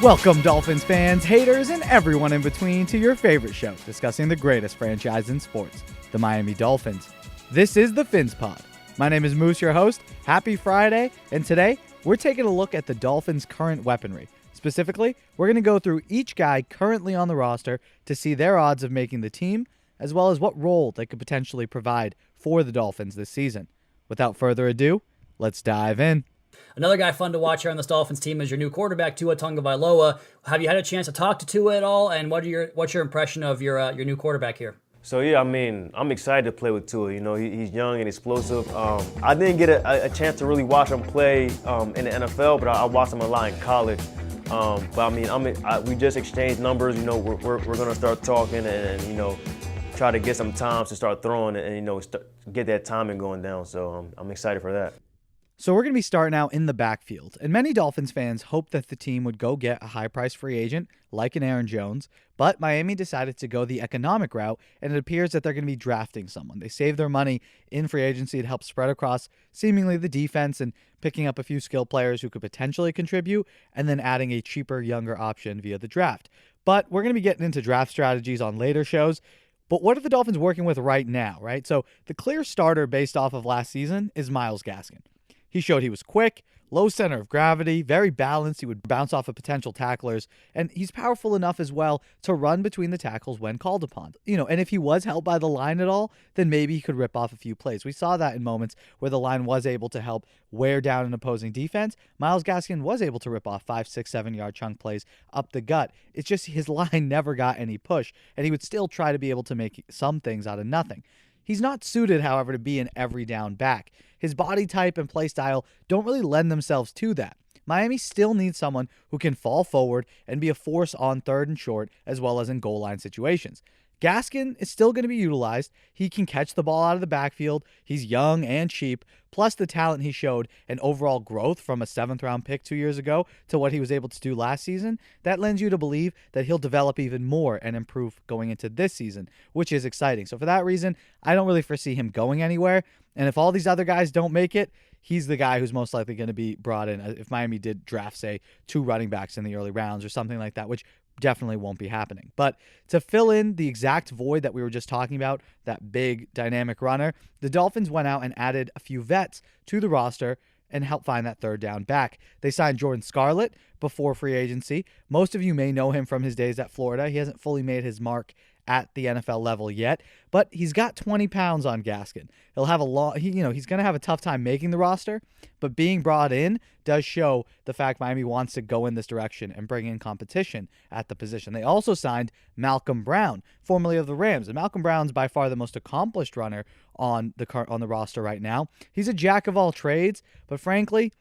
Welcome, Dolphins fans, haters, and everyone in between to your favorite show, discussing the greatest franchise in sports, the Miami Dolphins. This is the PhinsPod. My name is Moose, your host. Happy Friday, and today we're taking a look at the Dolphins' current weaponry. Specifically, we're going to go through each guy currently on the roster to see their odds of making the team, as well as what role they could potentially provide for the Dolphins this season. Without further ado, let's dive in. Another guy fun to watch here on this Dolphins team is your new quarterback, Tua Tagovailoa. Have you had a chance to talk to Tua at all? And what's your impression of your new quarterback here? So yeah, I'm excited to play with Tua. You know, he's young and explosive. I didn't get a chance to really watch him play in the NFL, but I watched him a lot in college. But I mean, we just exchanged numbers. You know, we're gonna start talking and you know, try to get some times to start throwing and you know, get that timing going down. So I'm excited for that. So we're going to be starting out in the backfield, and many Dolphins fans hoped that the team would go get a high-priced free agent like an Aaron Jones, but Miami decided to go the economic route, and it appears that they're going to be drafting someone. They saved their money in free agency to help spread across seemingly the defense and picking up a few skill players who could potentially contribute, and then adding a cheaper, younger option via the draft. But we're going to be getting into draft strategies on later shows. But what are the Dolphins working with right now, right? So the clear starter based off of last season is Myles Gaskin. He showed he was quick, low center of gravity, very balanced. He would bounce off of potential tacklers, and he's powerful enough as well to run between the tackles when called upon. You know, and if he was helped by the line at all, then maybe he could rip off a few plays. We saw that in moments where the line was able to help wear down an opposing defense. Myles Gaskin was able to rip off 5, 6, 7-yard chunk plays up the gut. It's just his line never got any push, and he would still try to be able to make some things out of nothing. He's not suited, however, to be an every down back. His body type and play style don't really lend themselves to that. Miami still needs someone who can fall forward and be a force on third and short as well as in goal line situations. Gaskin is still going to be utilized. He can catch the ball out of the backfield. He's young and cheap, plus the talent he showed and overall growth from a 7th-round pick 2 years ago to what he was able to do last season. That lends you to believe that he'll develop even more and improve going into this season, which is exciting. So for that reason, I don't really foresee him going anywhere. And if all these other guys don't make it, he's the guy who's most likely going to be brought in if Miami did draft, say, 2 running backs in the early rounds or something like that, which definitely won't be happening. But to fill in the exact void that we were just talking about, that big dynamic runner, the Dolphins went out and added a few vets to the roster and helped find that third down back. They signed Jordan Scarlett before free agency. Most of you may know him from his days at Florida. He hasn't fully made his mark at the NFL level yet, but he's got 20 pounds on Gaskin. He'll have he's going to have a tough time making the roster, but being brought in does show the fact Miami wants to go in this direction and bring in competition at the position. They also signed Malcolm Brown, formerly of the Rams, and Malcolm Brown's by far the most accomplished runner on the roster right now. He's a jack of all trades, but frankly,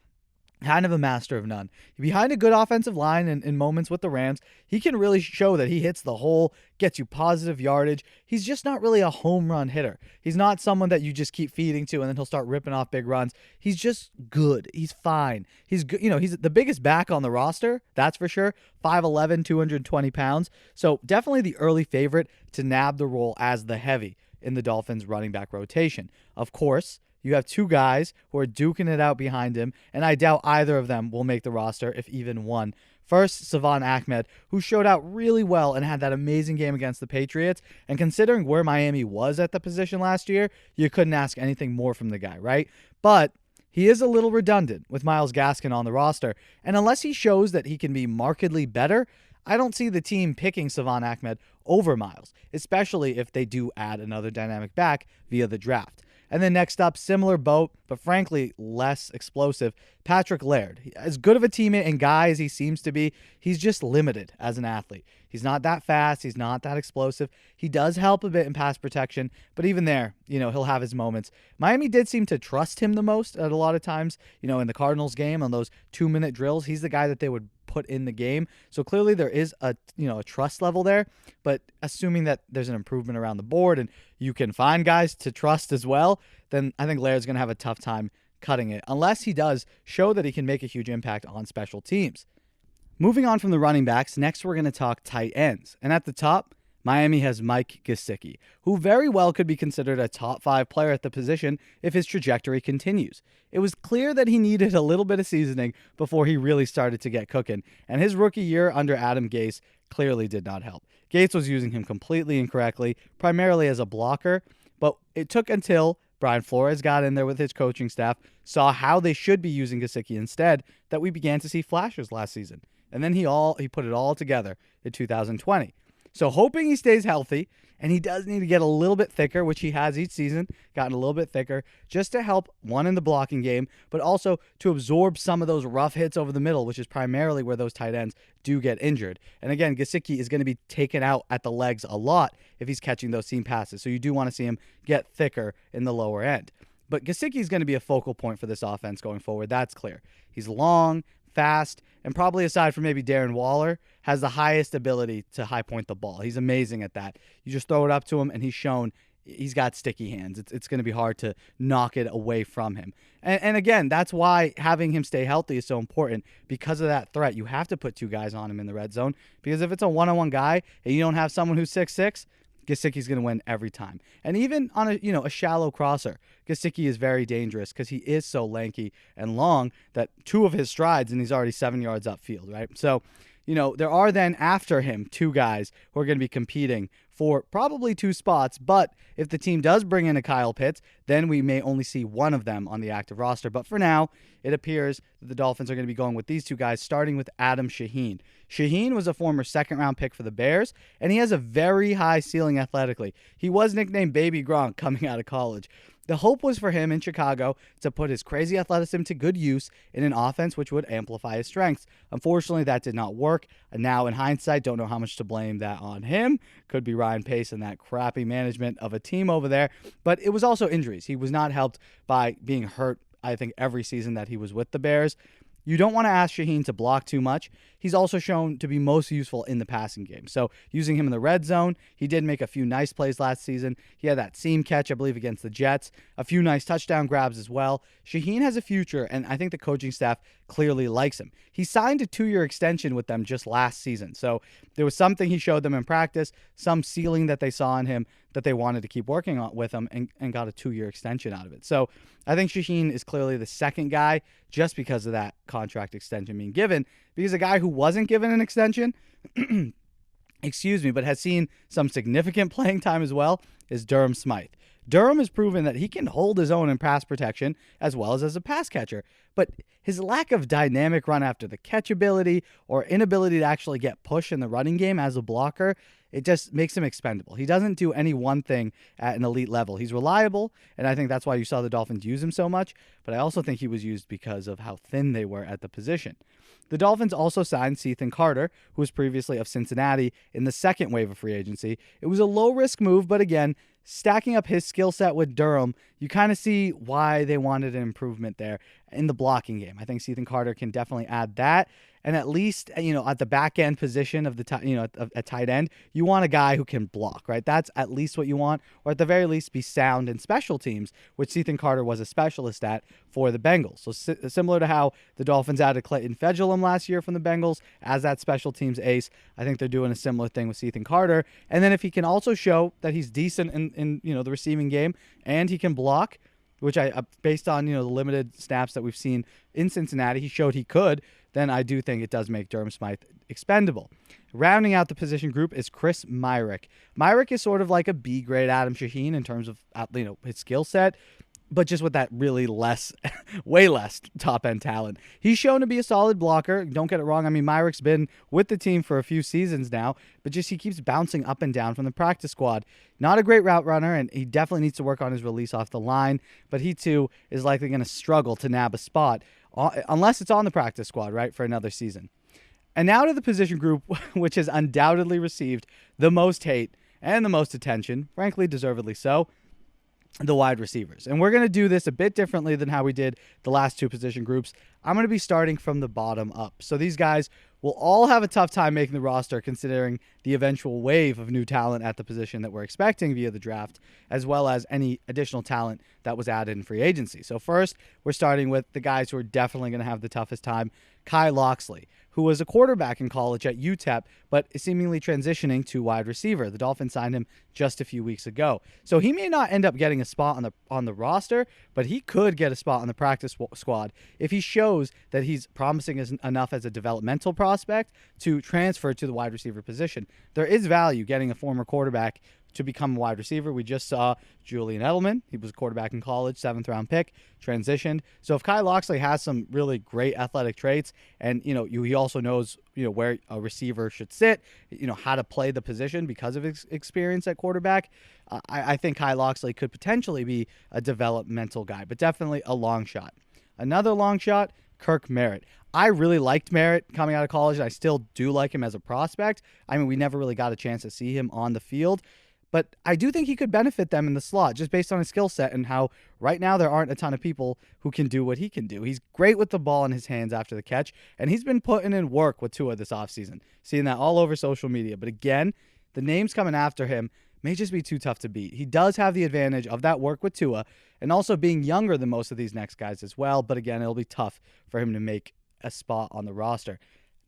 kind of a master of none. Behind a good offensive line in moments with the Rams, he can really show that he hits the hole, gets you positive yardage. He's just not really a home run hitter. He's not someone that you just keep feeding to and then he'll start ripping off big runs. He's just good. He's fine. He's good. You know, he's the biggest back on the roster, that's for sure. 5'11", 220 pounds. So definitely the early favorite to nab the role as the heavy in the Dolphins running back rotation. Of course, you have 2 guys who are duking it out behind him, and I doubt either of them will make the roster, if even one. First, Salvon Ahmed, who showed out really well and had that amazing game against the Patriots. And considering where Miami was at the position last year, you couldn't ask anything more from the guy, right? But he is a little redundant with Myles Gaskin on the roster, and unless he shows that he can be markedly better, I don't see the team picking Salvon Ahmed over Myles, especially if they do add another dynamic back via the draft. And then next up, similar boat, but frankly less explosive, Patrick Laird. As good of a teammate and guy as he seems to be, he's just limited as an athlete. He's not that fast. He's not that explosive. He does help a bit in pass protection, but even there, you know, he'll have his moments. Miami did seem to trust him the most at a lot of times. You know, in the Cardinals game on those 2-minute drills, he's the guy that they would put in the game. So clearly there is a trust level there, but assuming that there's an improvement around the board and you can find guys to trust as well, then I think Laird's going to have a tough time cutting it unless he does show that he can make a huge impact on special teams. Moving on from the running backs, next we're going to talk tight ends. And at the top, Miami has Mike Gesicki, who very well could be considered a top 5 player at the position if his trajectory continues. It was clear that he needed a little bit of seasoning before he really started to get cooking, and his rookie year under Adam Gase clearly did not help. Gates was using him completely incorrectly, primarily as a blocker, but it took until Brian Flores got in there with his coaching staff, saw how they should be using Gesicki instead, that we began to see flashes last season. And then he put it all together in 2020. So hoping he stays healthy, and he does need to get a little bit thicker, which he has each season, gotten a little bit thicker, just to help, one, in the blocking game, but also to absorb some of those rough hits over the middle, which is primarily where those tight ends do get injured. And again, Gesicki is going to be taken out at the legs a lot if he's catching those seam passes, so you do want to see him get thicker in the lower end. But Gesicki is going to be a focal point for this offense going forward, that's clear. He's long, fast, and probably aside from maybe Darren Waller, has the highest ability to high point the ball. He's amazing at that. You just throw it up to him, and he's shown he's got sticky hands. It's going to be hard to knock it away from him. And again, that's why having him stay healthy is so important. Because of that threat, you have to put 2 guys on him in the red zone, because if it's a one-on-one guy and you don't have someone who's 6'6", Gesicki's going to win every time. And even on a shallow crosser, Gesicki is very dangerous because he is so lanky and long that 2 of his strides and he's already 7 yards upfield, right? So, there are then after him 2 guys who are going to be competing for probably 2 spots, but if the team does bring in a Kyle Pitts, then we may only see one of them on the active roster. But for now, it appears that the Dolphins are going to be going with these 2 guys, starting with Adam Shaheen. Shaheen was a former second-round pick for the Bears, and he has a very high ceiling athletically. He was nicknamed Baby Gronk coming out of college. The hope was for him in Chicago to put his crazy athleticism to good use in an offense which would amplify his strengths. Unfortunately, that did not work. And now, in hindsight, don't know how much to blame that on him. Could be Ryan Pace and that crappy management of a team over there. But it was also injuries. He was not helped by being hurt, I think, every season that he was with the Bears. You don't want to ask Shaheen to block too much. He's also shown to be most useful in the passing game. So using him in the red zone, he did make a few nice plays last season. He had that seam catch, I believe, against the Jets. A few nice touchdown grabs as well. Shaheen has a future, and I think the coaching staff clearly likes him. He signed a 2-year extension with them just last season. So there was something he showed them in practice, some ceiling that they saw in him that they wanted to keep working on with him, and got a 2-year extension out of it. So I think Shaheen is clearly the second guy just because of that contract extension being given, because a guy who wasn't given an extension, but has seen some significant playing time as well, is Durham Smythe. Durham has proven that he can hold his own in pass protection as well as a pass catcher, but his lack of dynamic run after the catch ability or inability to actually get push in the running game as a blocker, it just makes him expendable. He doesn't do any one thing at an elite level. He's reliable, and I think that's why you saw the Dolphins use him so much, but I also think he was used because of how thin they were at the position. The Dolphins also signed Ethan Carter, who was previously of Cincinnati, in the second wave of free agency. It was a low-risk move, but again, stacking up his skill set with Durham, you kind of see why they wanted an improvement there in the blocking game. I think Ethan Carter can definitely add that. And at least, at the back end position of the at tight end, you want a guy who can block, right? That's at least what you want, or at the very least be sound in special teams, which Ethan Carter was a specialist at for the Bengals. So similar to how the Dolphins added Clayton Fedulum last year from the Bengals as that special teams ace, I think they're doing a similar thing with Ethan Carter. And then if he can also show that he's decent in the receiving game and he can block, which I based on the limited snaps that we've seen in Cincinnati, he showed he could, then I do think it does make Durham Smythe expendable. Rounding out the position group is Chris Myrick. Myrick is sort of like a B-grade Adam Shaheen in terms of his skill set, but just with that really way less top-end talent. He's shown to be a solid blocker. Don't get it wrong. I mean, Myrick's been with the team for a few seasons now, but just he keeps bouncing up and down from the practice squad. Not a great route runner, and he definitely needs to work on his release off the line, but he too is likely going to struggle to nab a spot, unless it's on the practice squad, right, for another season. And now to the position group, which has undoubtedly received the most hate and the most attention, frankly, deservedly so, the wide receivers. And we're going to do this a bit differently than how we did the last 2 position groups. I'm going to be starting from the bottom up. So these guys will all have a tough time making the roster considering the eventual wave of new talent at the position that we're expecting via the draft, as well as any additional talent that was added in free agency. So first, we're starting with the guys who are definitely going to have the toughest time. Kai Loxley, who was a quarterback in college at UTEP, but is seemingly transitioning to wide receiver. The Dolphins signed him just a few weeks ago. So he may not end up getting a spot on the roster, but he could get a spot on the practice squad if he shows that he's promising enough as a developmental prospect to transfer to the wide receiver position. There is value getting a former quarterback to become a wide receiver. We just saw Julian Edelman. He was a quarterback in college, 7th-round pick, transitioned. So if Kyle Loxley has some really great athletic traits, and he also knows where a receiver should sit, how to play the position because of his experience at quarterback, I think Kyle Loxley could potentially be a developmental guy, but definitely a long shot. Another long shot, Kirk Merritt. I really liked Merritt coming out of college, and I still do like him as a prospect. I mean, we never really got a chance to see him on the field, but I do think he could benefit them in the slot just based on his skill set and how right now there aren't a ton of people who can do what he can do. He's great with the ball in his hands after the catch, and he's been putting in work with Tua this offseason. Seeing that all over social media. But again, the names coming after him may just be too tough to beat. He does have the advantage of that work with Tua and also being younger than most of these next guys as well. But again, it'll be tough for him to make a spot on the roster.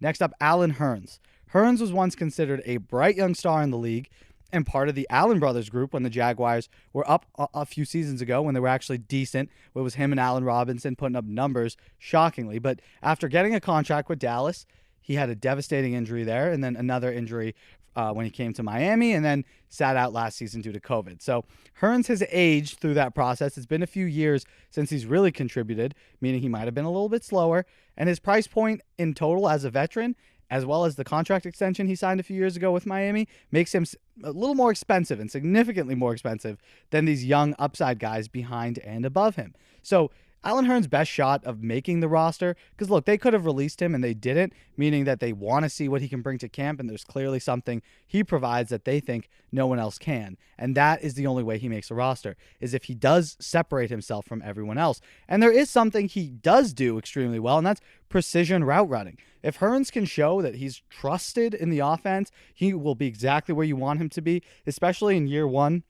Next up, Allen Hurns. Hurns was once considered a bright young star in the league and part of the Allen brothers group when the Jaguars were up a few seasons ago when they were actually decent. It was him and Allen Robinson putting up numbers, shockingly. But after getting a contract with Dallas, he had a devastating injury there and then another injury when he came to Miami and then sat out last season due to COVID. So Hurns has aged through that process. It's been a few years since he's really contributed, meaning he might have been a little bit slower. And his price point in total as a veteran, as well as the contract extension he signed a few years ago with Miami, makes him a little more expensive and significantly more expensive than these young upside guys behind and above him. So Allen Hurns' best shot of making the roster, because look, they could have released him and they didn't, meaning that they want to see what he can bring to camp, and there's clearly something he provides that they think no one else can. And that is the only way he makes a roster, is if he does separate himself from everyone else. And there is something he does do extremely well, and that's precision route running. If Hurns can show that he's trusted in the offense, he will be exactly where you want him to be, especially in year one.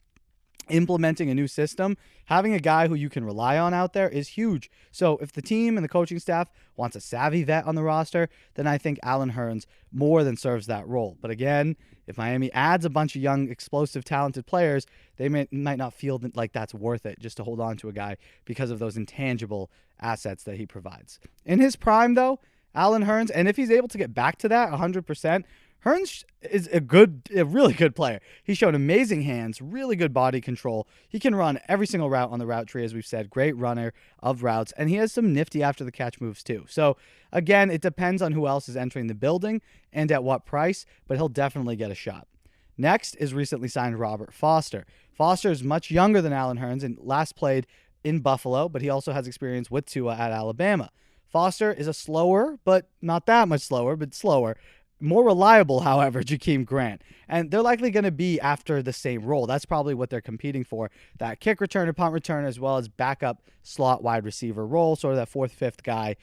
Implementing a new system, having a guy who you can rely on out there is huge. So if the team and the coaching staff wants a savvy vet on the roster, then I think Allen Hurns more than serves that role. But again, if Miami adds a bunch of young, explosive, talented players, they might not feel like that's worth it just to hold on to a guy because of those intangible assets that he provides. In his prime, though, Allen Hurns, and if he's able to get back to that 100%, Hurns is a really good player. He's shown amazing hands, really good body control. He can run every single route on the route tree, as we've said. Great runner of routes, and he has some nifty after-the-catch moves, too. So, again, it depends on who else is entering the building and at what price, but he'll definitely get a shot. Next is recently signed Robert Foster. Foster is much younger than Allen Hurns and last played in Buffalo, but he also has experience with Tua at Alabama. Foster is a slower, but not that much slower, but slower, more reliable, however, Jakeem Grant. And they're likely going to be after the same role. That's probably what they're competing for. That kick returner, punt return, as well as backup slot wide receiver role, sort of that fourth, fifth guy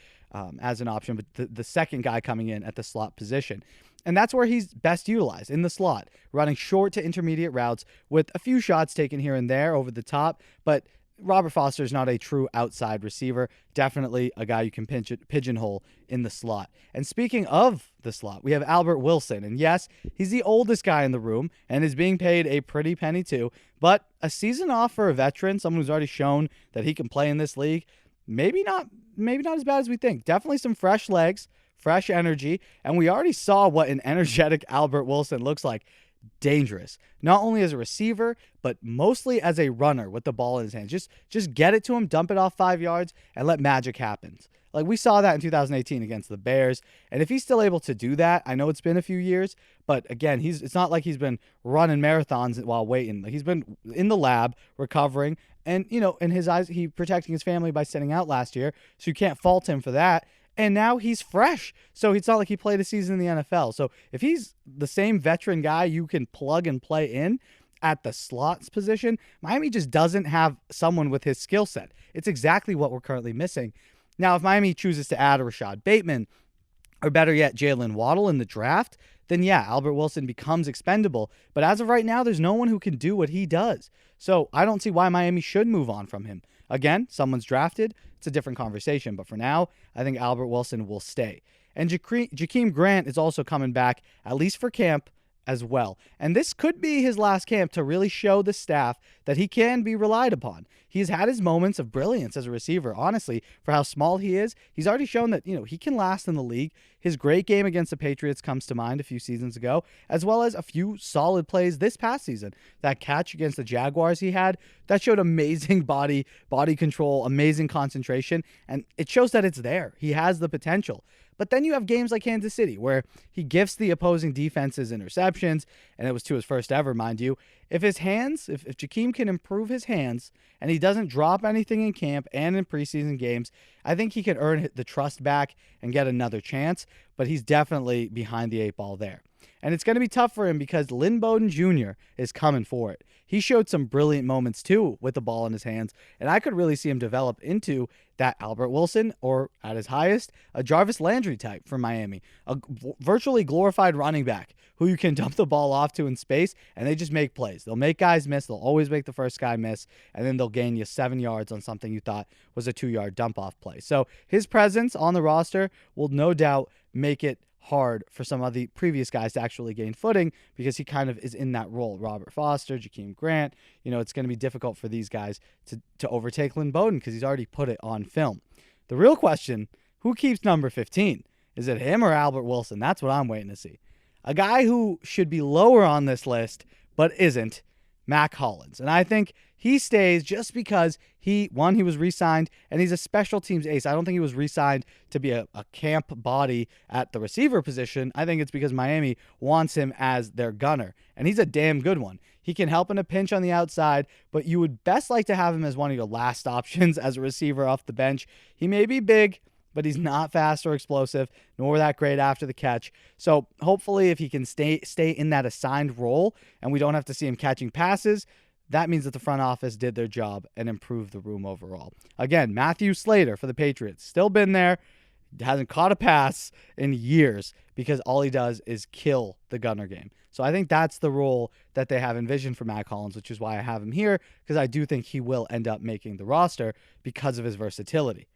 as an option, but the second guy coming in at the slot position. And that's where he's best utilized, in the slot, running short to intermediate routes with a few shots taken here and there over the top, but Robert Foster is not a true outside receiver. Definitely a guy you can pigeonhole in the slot. And speaking of the slot, we have Albert Wilson. And yes, he's the oldest guy in the room and is being paid a pretty penny too. But a season off for a veteran, someone who's already shown that he can play in this league, maybe not as bad as we think. Definitely some fresh legs, fresh energy. And we already saw what an energetic Albert Wilson looks like. Dangerous, not only as a receiver, but mostly as a runner with the ball in his hands. Just get it to him, dump it off 5 yards, and let magic happen. Like we saw that in 2018 against the Bears. And if he's still able to do that, I know it's been a few years, but again, it's not like he's been running marathons while waiting. Like he's been in the lab recovering, and in his eyes, he protecting his family by sitting out last year, so you can't fault him for that. And now he's fresh. So it's not like he played a season in the NFL. So if he's the same veteran guy you can plug and play in at the slots position, Miami just doesn't have someone with his skill set. It's exactly what we're currently missing. Now, if Miami chooses to add a Rashad Bateman, or better yet, Jalen Waddle in the draft, then yeah, Albert Wilson becomes expendable. But as of right now, there's no one who can do what he does. So I don't see why Miami should move on from him. Again, someone's drafted. It's a different conversation. But for now, I think Albert Wilson will stay. And Jakeem Grant is also coming back, at least for camp, as well. And this could be his last camp to really show the staff that he can be relied upon. He's had his moments of brilliance as a receiver. Honestly, for how small he is, he's already shown that, he can last in the league. His great game against the Patriots comes to mind a few seasons ago, as well as a few solid plays this past season. That catch against the Jaguars he had, that showed amazing body control, amazing concentration, and it shows that it's there. He has the potential. But then you have games like Kansas City where he gifts the opposing defenses interceptions, and it was to his first ever, mind you. If Jakeem can improve his hands and he doesn't drop anything in camp and in preseason games, I think he can earn the trust back and get another chance, but he's definitely behind the 8 ball there. And it's going to be tough for him because Lynn Bowden Jr. is coming for it. He showed some brilliant moments too with the ball in his hands, and I could really see him develop into that Albert Wilson, or at his highest, a Jarvis Landry type for Miami, a virtually glorified running back who you can dump the ball off to in space, and they just make plays. They'll make guys miss. They'll always make the first guy miss, and then they'll gain you 7 yards on something you thought was a 2-yard dump-off play. So his presence on the roster will no doubt make it hard for some of the previous guys to actually gain footing because he kind of is in that role. Robert Foster, Jakeem Grant, it's going to be difficult for these guys to overtake Lynn Bowden because he's already put it on film. The real question, who keeps number 15? Is it him or Albert Wilson? That's what I'm waiting to see. A guy who should be lower on this list but isn't, Mac Hollins. And I think he stays just because he was re-signed, and he's a special teams ace. I don't think he was re-signed to be a camp body at the receiver position. I think it's because Miami wants him as their gunner, and he's a damn good one. He can help in a pinch on the outside, but you would best like to have him as one of your last options as a receiver off the bench. He may be big, but he's not fast or explosive, nor that great after the catch. So hopefully if he can stay in that assigned role and we don't have to see him catching passes, that means that the front office did their job and improved the room overall. Again, Matthew Slater for the Patriots, still been there, hasn't caught a pass in years because all he does is kill the gunner game. So I think that's the role that they have envisioned for Mac Hollins, which is why I have him here, because I do think he will end up making the roster because of his versatility.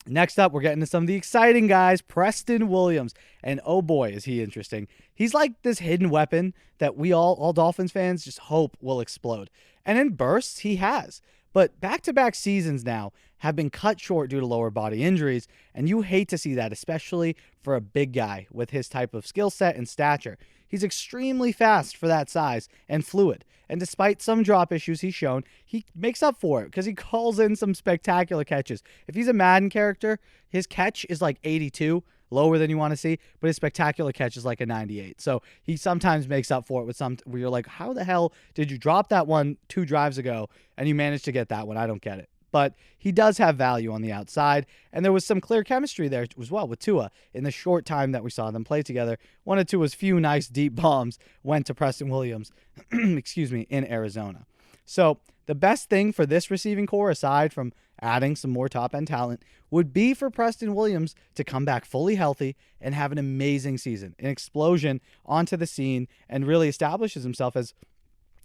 Next up, we're getting to some of the exciting guys, Preston Williams. And oh boy, is he interesting. He's like this hidden weapon that we all Dolphins fans just hope will explode. And in bursts, he has. But back-to-back seasons now have been cut short due to lower body injuries, and you hate to see that, especially for a big guy with his type of skill set and stature. He's extremely fast for that size and fluid. And despite some drop issues he's shown, he makes up for it because he calls in some spectacular catches. If he's a Madden character, his catch is like 82, lower than you want to see, but his spectacular catch is like a 98. So he sometimes makes up for it with some where you're like, how the hell did you drop that one 2 drives ago and you managed to get that one? I don't get it. But he does have value on the outside, and there was some clear chemistry there as well with Tua in the short time that we saw them play together. One of Tua's few nice deep bombs went to Preston Williams, in Arizona. So the best thing for this receiving core, aside from adding some more top-end talent, would be for Preston Williams to come back fully healthy and have an amazing season, an explosion onto the scene, and really establishes himself as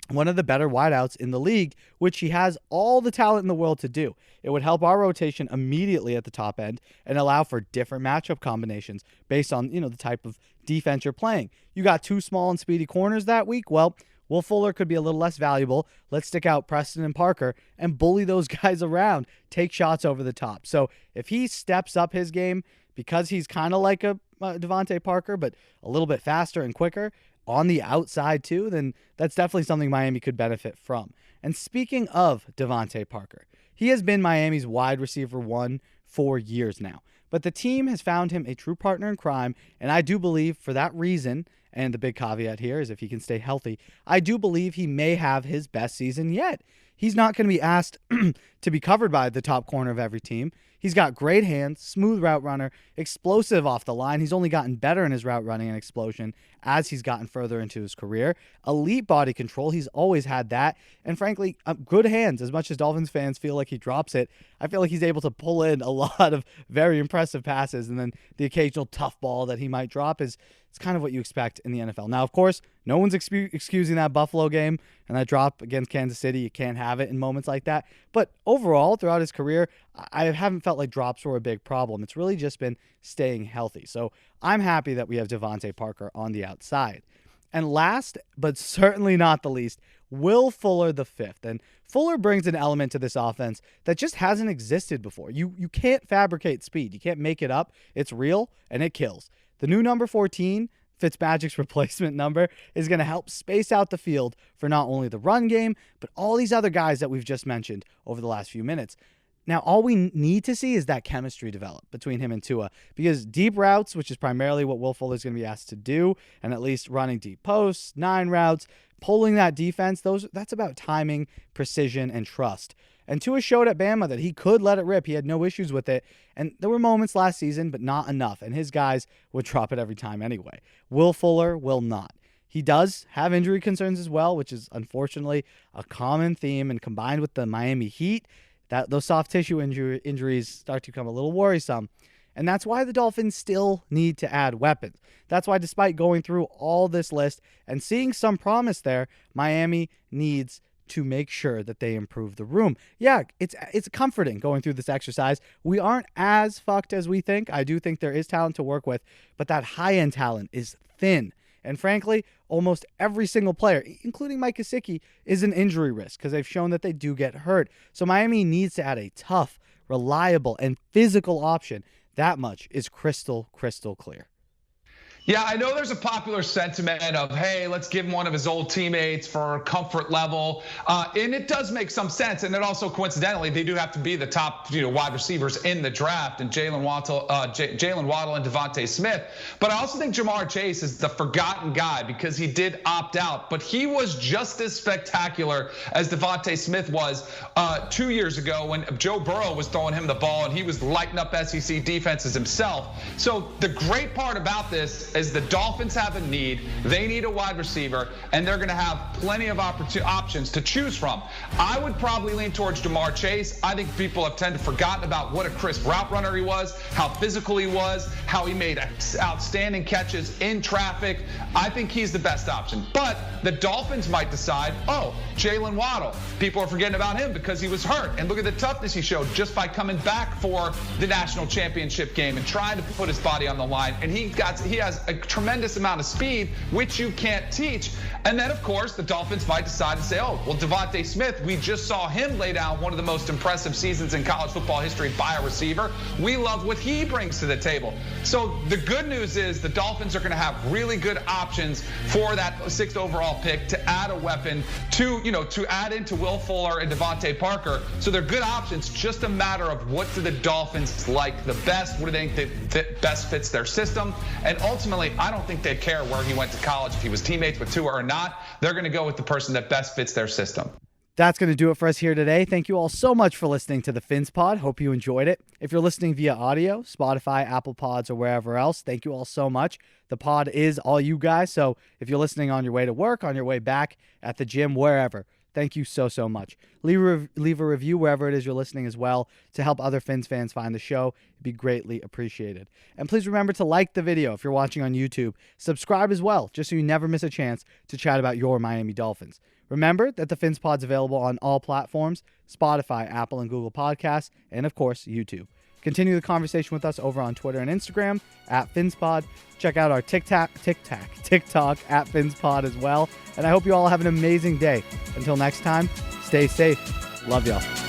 one of the better wideouts in the league, which he has all the talent in the world to do. It would help our rotation immediately at the top end and allow for different matchup combinations based on, the type of defense you're playing. You got 2 small and speedy corners that week. Well, Will Fuller could be a little less valuable. Let's stick out Preston and Parker and bully those guys around, take shots over the top. So if he steps up his game because he's kind of like a Devontae Parker, but a little bit faster and quicker, on the outside too, then that's definitely something Miami could benefit from. And speaking of Devontae Parker, he has been Miami's wide receiver 1 for years now. But the team has found him a true partner in crime, and I do believe for that reason, and the big caveat here is if he can stay healthy, I do believe he may have his best season yet. He's not going to be asked to be covered by the top corner of every team. He's got great hands, smooth route runner, explosive off the line. He's only gotten better in his route running and explosion as he's gotten further into his career. Elite body control, he's always had that. And frankly, good hands. As much as Dolphins fans feel like he drops it, I feel like he's able to pull in a lot of very impressive passes. And then the occasional tough ball that he might drop is It's kind of what you expect in the NFL. Now, of course, no one's excusing that Buffalo game and that drop against Kansas City. You can't have it in moments like that. But overall, throughout his career, I haven't felt like drops were a big problem. It's really just been staying healthy. So I'm happy that we have Devontae Parker on the outside. And last, but certainly not the least, Will Fuller the fifth. And Fuller brings an element to this offense that just hasn't existed before. You can't fabricate speed. You can't make it up. It's real, and it kills. The new number 14, Fitzmagic's replacement number, is going to help space out the field for not only the run game, but all these other guys that we've just mentioned over the last few minutes. Now, all we need to see is that chemistry develop between him and Tua, because deep routes, which is primarily what Will Fuller is going to be asked to do, and at least running deep posts, 9 routes, pulling that defense, that's about timing, precision, and trust. And Tua showed at Bama that he could let it rip. He had no issues with it. And there were moments last season, but not enough. And his guys would drop it every time anyway. Will Fuller will not. He does have injury concerns as well, which is unfortunately a common theme. And combined with the Miami Heat, those soft tissue injuries start to become a little worrisome. And that's why the Dolphins still need to add weapons. That's why, despite going through all this list and seeing some promise there, Miami needs to make sure that they improve the room. Yeah, it's comforting going through this exercise. We aren't as fucked as we think. I do think there is talent to work with, but that high-end talent is thin. And frankly, almost every single player, including Mike Gesicki, is an injury risk because they've shown that they do get hurt. So Miami needs to add a tough, reliable, and physical option. That much is crystal clear. Yeah, I know there's a popular sentiment of, hey, let's give him one of his old teammates for comfort level. And it does make some sense. And it also, coincidentally, they do have to be the top wide receivers in the draft, and Jalen Waddle and Devontae Smith. But I also think Jamar Chase is the forgotten guy because he did opt out. But he was just as spectacular as Devontae Smith was 2 years ago when Joe Burrow was throwing him the ball and he was lighting up SEC defenses himself. So the great part about this is the Dolphins have a need. They need a wide receiver, and they're going to have plenty of options to choose from. I would probably lean towards Jamar Chase. I think people have tended to forgotten about what a crisp route runner he was, how physical he was, how he made outstanding catches in traffic. I think he's the best option. But the Dolphins might decide, Jalen Waddle. People are forgetting about him because he was hurt. And look at the toughness he showed just by coming back for the national championship game and trying to put his body on the line. And he has a tremendous amount of speed, which you can't teach. And then, of course, the Dolphins might decide to say, Devontae Smith, we just saw him lay down one of the most impressive seasons in college football history by a receiver. We love what he brings to the table. So the good news is the Dolphins are going to have really good options for that 6th overall pick to add a weapon to add into Will Fuller and Devontae Parker. So they're good options, just a matter of what do the Dolphins like the best, what do they think that best fits their system. And ultimately, I don't think they care where he went to college, if he was teammates with Tua or not. They're going to go with the person that best fits their system. That's going to do it for us here today. Thank you all so much for listening to the FhinsPod. Hope you enjoyed it. If you're listening via audio, Spotify, Apple Pods, or wherever else, thank you all so much. The pod is all you guys. So if you're listening on your way to work, on your way back, at the gym, wherever, thank you so much. Leave a review wherever it is you're listening as well to help other Fins fans find the show. It'd be greatly appreciated. And please remember to like the video if you're watching on YouTube. Subscribe as well, just so you never miss a chance to chat about your Miami Dolphins. Remember that the FhinsPod's available on all platforms, Spotify, Apple, and Google Podcasts, and of course, YouTube. Continue the conversation with us over on Twitter and Instagram at FhinsPod. Check out our TikTok at FhinsPod as well. And I hope you all have an amazing day. Until next time, stay safe. Love y'all.